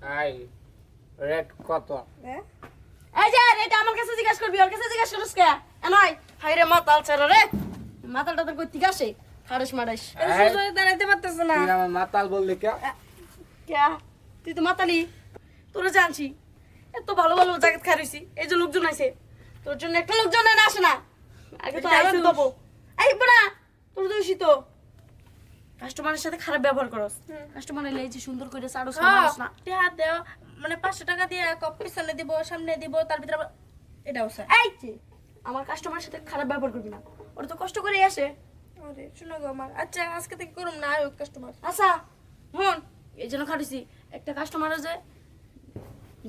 I rate কত? এই যে রেট আমার কাছে জিজ্ঞাসা করবি, ওর কাছে জিজ্ঞাসা করিস কে? নয় হাই রে মাতাল ছাড়া রে, মাতালটা তোর কই থেকে আসে? খাড়স মাড়াস দাঁড়াইতে পারতেছে না। তুই আমার মাতাল বললি কে? কে? তুই তো মাতালি, তোরা জানছি এত ভালো ভালো জায়গা খাইছি, এই যে লোকজন আছে তোর জন্য, একটা লোকজন না আসে না, আগে তো আইসে দেবো। এই বড়া তোর দোষী তো, কাস্টমারের সাথে খারাপ ব্যবহার করস, কাস্টমার এলে এই যে সুন্দর করে চাড়স না, টিহা দেও মানে 500 টাকা দিয়ে কপ পিছনে দিব সামনে দিব তার ভিতরে এটাও স্যার। এই যে আমার কাস্টমারের সাথে খারাপ ব্যবহার করবি না, ওরা তো কষ্ট করে আসে। আরে শুনো গো আমার, আচ্ছা আজকে থেকে করুম না ওই কাস্টমার। আচ্ছা হন, এই জন্য খাটিছি একটা কাস্টমার যে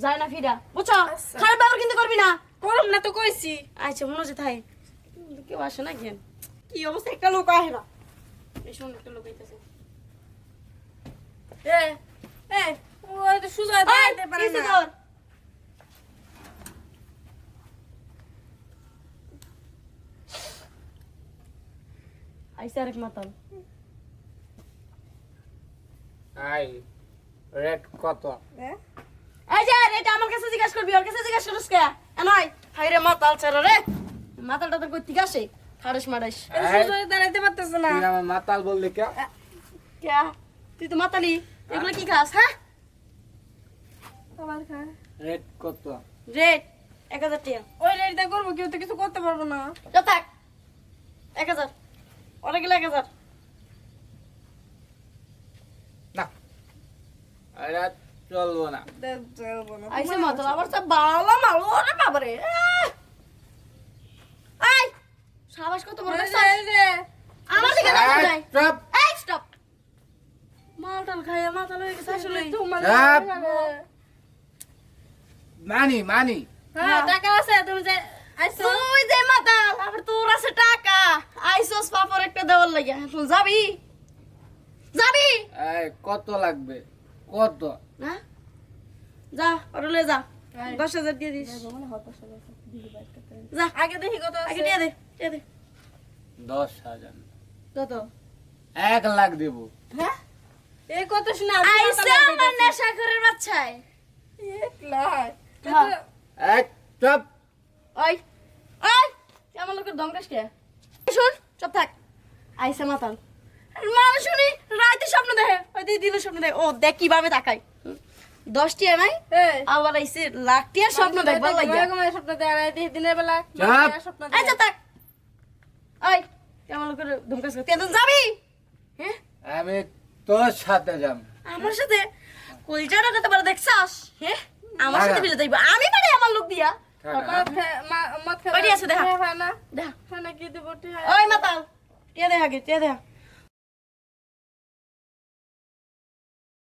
যায় না ফিরা, বুঝছো? আচ্ছা। খারাপ ব্যবহার কিন্তু করবি না। করুম না তো কইছি। আচ্ছা মনে হচ্ছে তাই, কেউ আসে না কেন? কি অবস্থা, একটা লোক আসে না, এই শুন একটা লোক আইতেছে। এ এ ওই তো সুজা দাঁড়াইতে পারে না। আইসা আরেক মাতাল। আই রেট কত? এই যে রেট আমার কাছে জিজ্ঞাসা করবি, ওর কাছে জিজ্ঞাসা করিস কে? নয় হাই রে মাতাল ছাড়া রে, মাতালটা তোর কই থেকে আসে? খাড়স মাড়াস সুজা দাঁড়াইতে পারতেছে না। তুই আমার মাতাল বললি কে? কে? তুই তো মাতালি, এগুলো কি খাস? হ্যাঁ আবার খা। রেট কত? রেট 1000 টাকা। ওই রেটটা করবো, কেউ তো কিছু করতে পারবো না। যা থাক 1000, ওরা গেলে 1000। না এটা চলবো না। চলবো না। আইসে মাতাল আবার সব বালা মালো রে বাবারে। এই সাবাস কত বড় দেখছ? এই যে আমার দিকে দেখো এই, নাই। চুপ! এই স্টপ, মালটাল খাইয়া মাতাল হয়ে গেছে আসলে। তোমার চাপ! মানি মানি হ্যাঁ টাকা আছে, তুমি যে আইছো। তুই যে মাতাল, আবার তোর আছে টাকা, আইসোস পাপর একটা দেওয়ার লাগিয়া, তুই যাবি? যাবি এই কত লাগবে? কত? না? যা ওরে লয়ে যা, এই। 10,000 দিয়ে দিস। যা আগে দেখি কত আগে আছে। দিয়ে দে, দিয়ে দে। 10,000। কত? 1 লাখ দেব। হ্যাঁ এই কত শুনে আইসা আমার নেশা করে বাচ্চায়। 1 লাখ। হ্যাঁ। এই চুপ! ওই ওই কেমন লোকের দমকাস কে? শুন চুপ থাক। আইসা মাতাল মানে শুনি রাতে স্বপ্ন দেখে, ওই দিন স্বপ্ন দেখে, ও দেখ কিভাবে তাকায়। 10 টিয়া নাই এই আবার আইসে লাখ টিয়ার স্বপ্ন দেখবার লাগিয়া। স্বপ্ন দেয় দিনের বেলা চাপ! স্বপ্ন এই চুপ থাক। ওই কেমন লোকের দমকাস কে? তুই যাবি? হ্যাঁ আমি তোর সাথে যাব। আমার সাথে কইটাটা কত বড় দেখছাস? হ্যাঁ আমার সাথে বিলে যাইবা, আমি পারি আমার লোক দিয়া। মত ওইটি আছে দেখা। খায় না দেখা খানা কি দেব টিহা। ওই মাতাল টিয়া দে আগে, টিয়া দে।